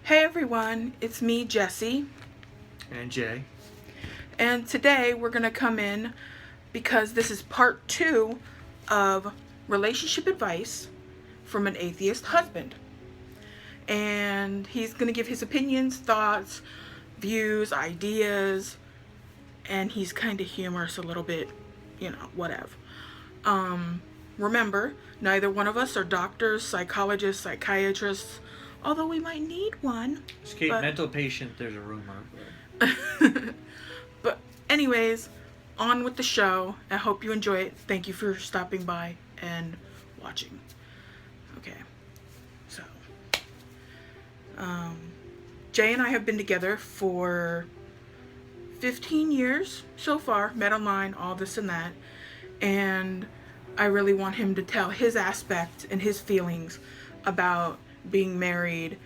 Hey everyone, it's me, Jesse, And Jay. and today we're going to come in because this is part 2 of relationship advice from an atheist husband. And he's going to give his opinions, thoughts, views, ideas, and he's kind of humorous a little bit, whatever. Remember, neither one of us are doctors, psychologists, psychiatrists, although we might need one. Escape But mental patient, there's a rumor. But anyways, on with the show. I hope you enjoy it. Thank you for stopping by and watching. Okay, so Jay and I have been together for 15 years so far, met online, all this and that, and I really want him to tell his aspect and his feelings about being married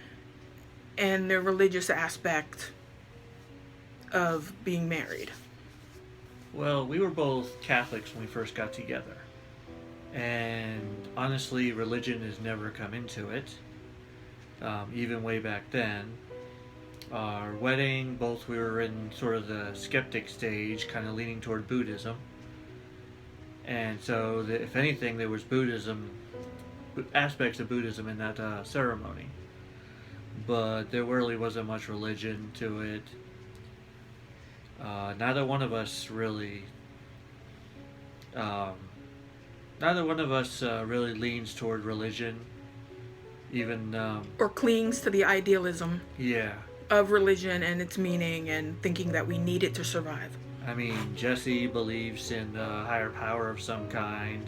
and the religious aspect of being married. Well, we were both Catholics when we first got together. And honestly, religion has never come into it. Even way back then. Our wedding, both we were in sort of the skeptic stage, kind of leaning toward Buddhism. And so, if anything, there was aspects of Buddhism in that ceremony. But there really wasn't much religion to it. Neither one of us really leans toward religion. Even Or clings to the idealism yeah. of religion and its meaning and thinking that we need it to survive. I mean, Jessie believes in a higher power of some kind,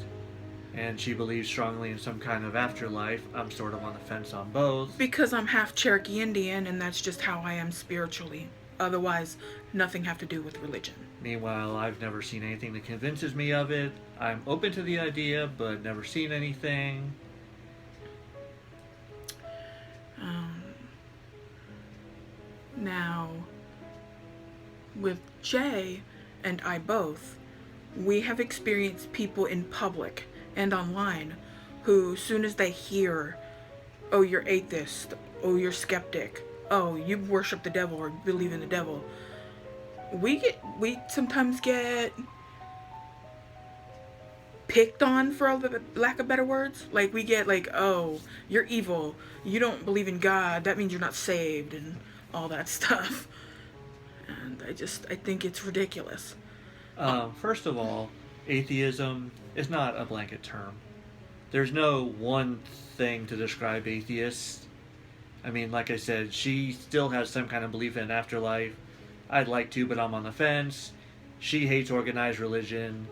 and she believes strongly in some kind of afterlife. I'm sort of on the fence on both. Because I'm half Cherokee Indian and that's just how I am spiritually. Otherwise, nothing have to do with religion. Meanwhile, I've never seen anything that convinces me of it. I'm open to the idea, but never seen anything. Now, with Jay and I both, we have experienced people in public and online who, soon as they hear, oh, you're atheist, oh, you're skeptic, oh, you worship the devil or believe in the devil, we sometimes get picked on, for lack of better words. Like, we get like, oh, you're evil, you don't believe in God, that means you're not saved, and all that stuff. And I think it's ridiculous. First of all, atheism is not a blanket term. There's no one thing to describe atheists. I mean, like I said, she still has some kind of belief in an afterlife. I'd like to, but I'm on the fence. She hates organized religion.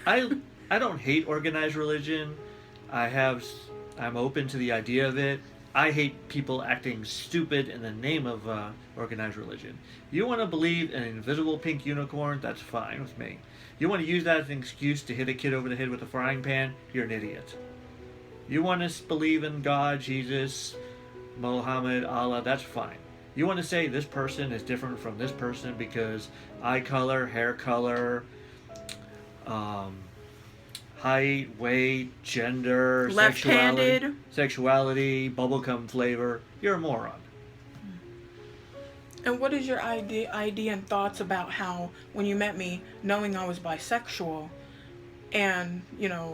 I don't hate organized religion. I'm open to the idea of it. I hate people acting stupid in the name of organized religion. You want to believe in an invisible pink unicorn? That's fine with me. You want to use that as an excuse to hit a kid over the head with a frying pan? You're an idiot. You want to believe in God, Jesus, Mohammed, Allah? That's fine. You want to say this person is different from this person because eye color, hair color, height, weight, gender, sexuality, bubblegum flavor. You're a moron. And what is your idea and thoughts about how, when you met me, knowing I was bisexual, and,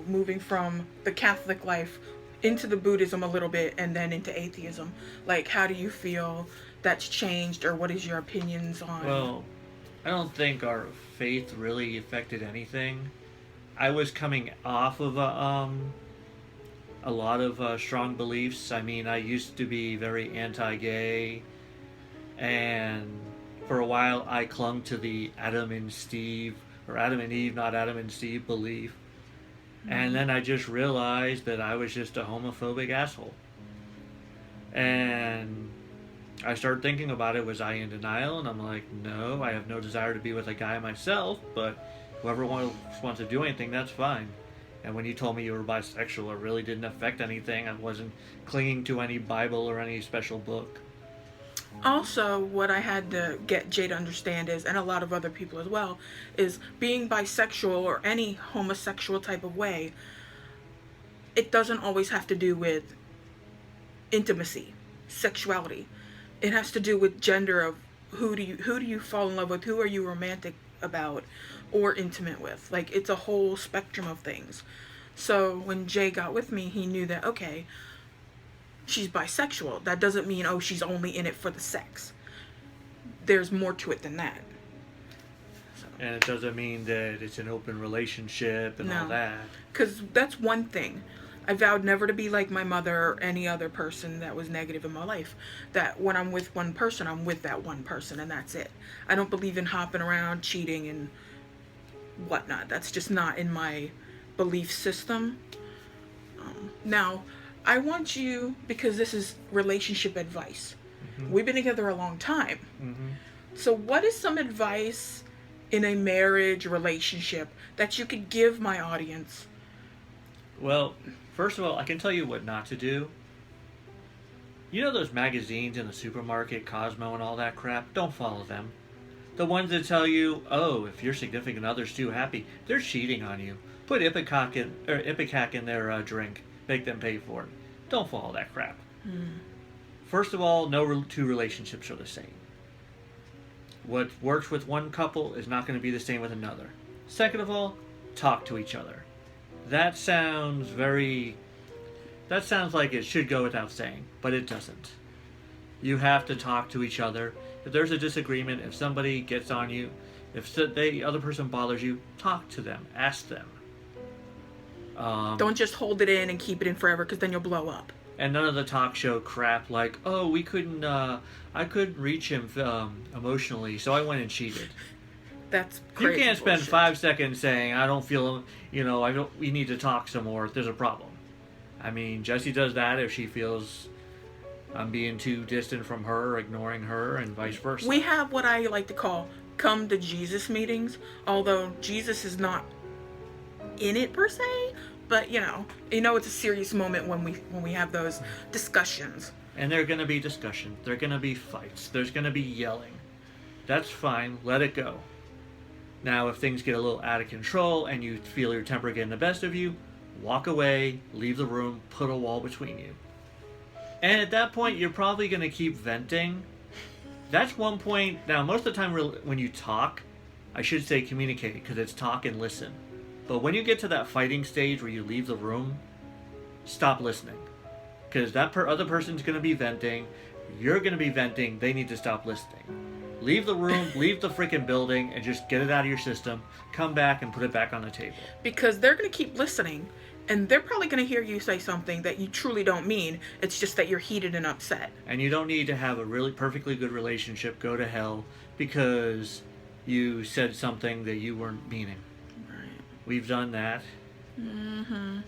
moving from the Catholic life into the Buddhism a little bit and then into atheism, like, how do you feel that's changed, or what is your opinions on? Well, I don't think our faith really affected anything. I was coming off of a lot of strong beliefs. I mean, I used to be very anti-gay, and for a while I clung to the Adam and Eve, not Adam and Steve belief. Mm-hmm. And then I just realized that I was just a homophobic asshole. And I started thinking about it. Was I in denial? And I'm like, no, I have no desire to be with a guy myself, but whoever wants to do anything, that's fine. And when you told me you were bisexual, it really didn't affect anything. I wasn't clinging to any Bible or any special book. Also, what I had to get Jay to understand is, and a lot of other people as well, is being bisexual or any homosexual type of way, it doesn't always have to do with intimacy. sexuality. It has to do with gender of who do you fall in love with, who are you romantic about or intimate with. Like, it's a whole spectrum of things. So when Jay got with me, he knew that, okay, she's bisexual. That doesn't mean, oh, she's only in it for the sex. There's more to it than that. So. And it doesn't mean that it's an open relationship and all that. Because that's one thing. I vowed never to be like my mother or any other person that was negative in my life. That when I'm with one person, I'm with that one person, and that's it. I don't believe in hopping around, cheating, and whatnot. That's just not in my belief system. Now, I want you, because this is relationship advice. Mm-hmm. We've been together a long time. Mm-hmm. So what is some advice in a marriage relationship that you could give my audience? Well, first of all, I can tell you what not to do. You know those magazines in the supermarket, Cosmo and all that crap? Don't follow them. The ones that tell you, oh, if your significant other's too happy, they're cheating on you. Put Ipecac in their drink. Make them pay for it. Don't follow that crap. First of all, no two relationships are the same. What works with one couple is not going to be the same with another. Second of all, talk to each other. That sounds like it should go without saying, but it doesn't. You have to talk to each other. If there's a disagreement, if somebody gets on you, if the other person bothers you, talk to them. Ask them. Don't just hold it in and keep it in forever, because then you'll blow up. And none of the talk show crap like, oh, I couldn't reach him emotionally, so I went and cheated. That's crazy. You can't spend bullshit. 5 seconds saying, I don't feel, we need to talk some more. There's a problem. I mean, Jessie does that if she feels I'm being too distant from her, ignoring her, and vice versa. We have what I like to call come to Jesus meetings, although Jesus is not in it per se, but it's a serious moment when we have those discussions. And there are going to be discussions. There are going to be fights. There's going to be yelling. That's fine. Let it go. Now, if things get a little out of control and you feel your temper getting the best of you, walk away, leave the room, put a wall between you. And at that point, you're probably going to keep venting. That's one point. Now, most of the time when you talk, I should say communicate, because it's talk and listen. But when you get to that fighting stage where you leave the room, stop listening. Because that other person's going to be venting. You're going to be venting. They need to stop listening. Leave the room, leave the freaking building, and just get it out of your system. Come back and put it back on the table. Because they're going to keep listening, and they're probably going to hear you say something that you truly don't mean. It's just that you're heated and upset. And you don't need to have a really perfectly good relationship go to hell because you said something that you weren't meaning. Right. We've done that. Mm-hmm.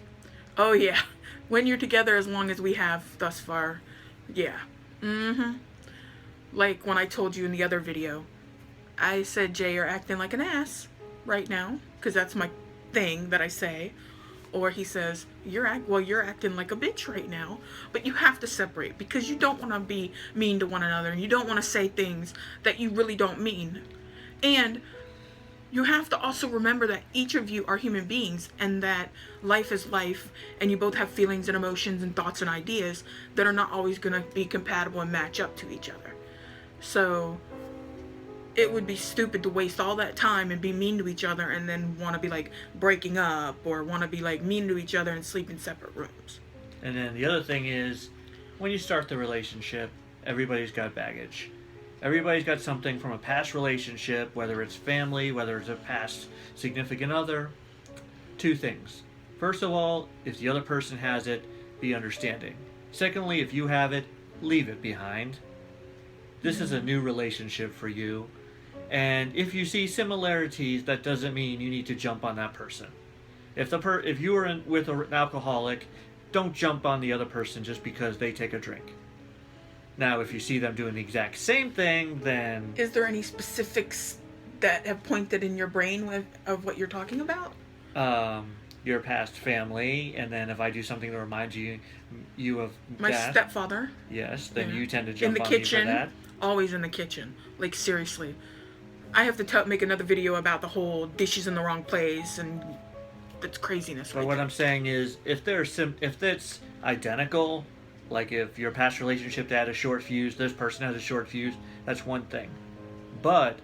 Oh, yeah. When you're together as long as we have thus far. Yeah. Mm-hmm. Like when I told you in the other video, I said, Jay, you're acting like an ass right now, because that's my thing that I say. Or he says, you're acting like a bitch right now. But you have to separate, because you don't want to be mean to one another, and you don't want to say things that you really don't mean. And you have to also remember that each of you are human beings, and that life is life, and you both have feelings and emotions and thoughts and ideas that are not always going to be compatible and match up to each other. So it would be stupid to waste all that time and be mean to each other and then want to be like breaking up, or want to be like mean to each other and sleep in separate rooms. And then the other thing is, when you start the relationship, everybody's got baggage. Everybody's got something from a past relationship, whether it's family, whether it's a past significant other. 2 things. First of all, if the other person has it, be understanding. Secondly, if you have it, leave it behind. This is a new relationship for you. And if you see similarities, that doesn't mean you need to jump on that person. If you were with an alcoholic, don't jump on the other person just because they take a drink. Now, if you see them doing the exact same thing, then... Is there any specifics that have pointed in your brain of what you're talking about? Your past family, and then if I do something that reminds you of my that, stepfather. Yes, then Yeah. you tend to jump in the on kitchen, me for that. Always in the kitchen. Like, seriously. I have to make another video about the whole dishes in the wrong place, and that's craziness. But what I'm saying is, if it's identical, Like if your past relationship had a short fuse, this person has a short fuse, that's one thing. But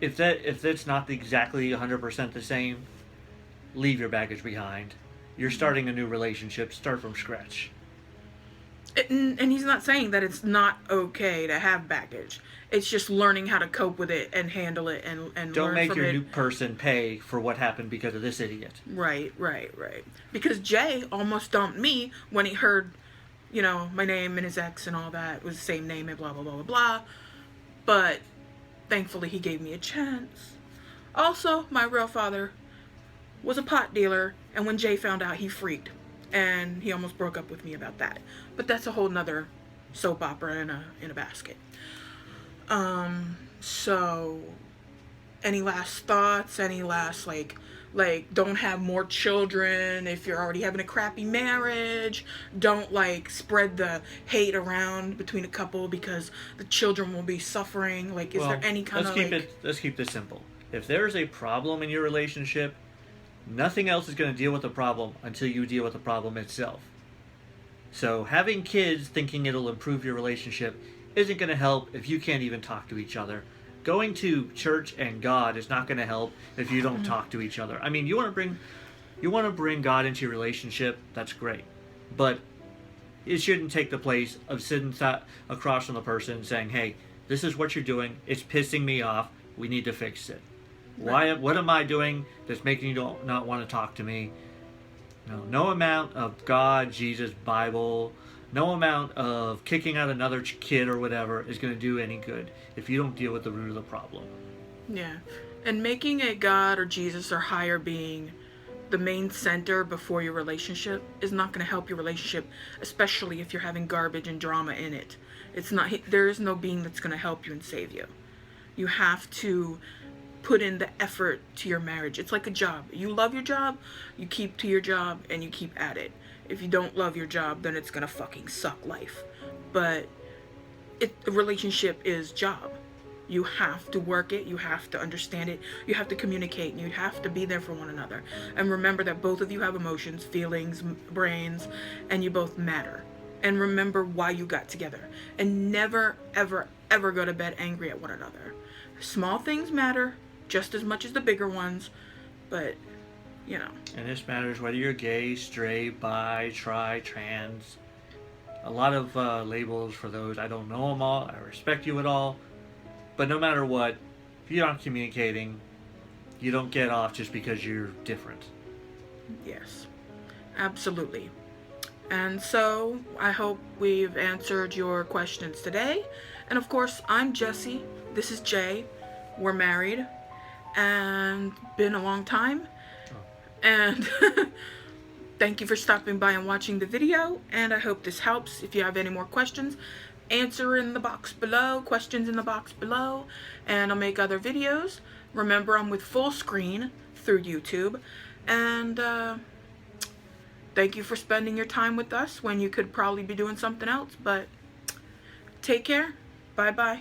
if that's not exactly 100% the same, leave your baggage behind. You're starting a new relationship, start from scratch. And he's not saying that it's not okay to have baggage. It's just learning how to cope with it and handle it and Don't learn make from your it. new person pay for what happened because of this idiot. Right. Because Jay almost dumped me when he heard, my name and his ex and all that was the same name and blah, blah, blah, blah, blah. But thankfully he gave me a chance. Also, my real father was a pot dealer, and when Jay found out, he freaked. And he almost broke up with me about that. But that's a whole nother soap opera in a basket. So any last thoughts? Any last like don't have more children if you're already having a crappy marriage. Don't spread the hate around between a couple because the children will be suffering. Is there any kind of let's keep this simple. If there's a problem in your relationship, nothing else is going to deal with the problem until you deal with the problem itself. So having kids thinking it'll improve your relationship isn't going to help if you can't even talk to each other. Going to church and God is not going to help if you don't talk to each other. I mean, you want to bring God into your relationship, that's great. But it shouldn't take the place of sitting across from the person saying, "Hey, this is what you're doing. It's pissing me off. We need to fix it." Right. What am I doing that's making you not want to talk to me? No amount of God, Jesus, Bible, no amount of kicking out another kid or whatever is going to do any good if you don't deal with the root of the problem. Yeah. And making a God or Jesus or higher being the main center before your relationship is not going to help your relationship, especially if you're having garbage and drama in it. There is no being that's going to help you and save you. You have to put in the effort to your marriage. It's like a job. You love your job, you keep to your job, and you keep at it. If you don't love your job, then it's gonna fucking suck life. But a relationship is job. You have to work it, you have to understand it, you have to communicate, and you have to be there for one another. And remember that both of you have emotions, feelings, brains, and you both matter. And remember why you got together. And never, ever, ever go to bed angry at one another. Small things matter just as much as the bigger ones, but And this matters whether you're gay, straight, bi, tri, trans. A lot of labels for those. I don't know them all. I respect you at all. But no matter what, if you're not communicating, you don't get off just because you're different. Yes, absolutely. And so I hope we've answered your questions today. And of course, I'm Jessie. This is Jay. We're married and been a long time. And thank you for stopping by and watching the video. And I hope this helps. If you have any more questions, answer in the box below. Questions in the box below. And I'll make other videos. Remember, I'm with full screen through YouTube. And thank you for spending your time with us when you could probably be doing something else. But take care. Bye-bye.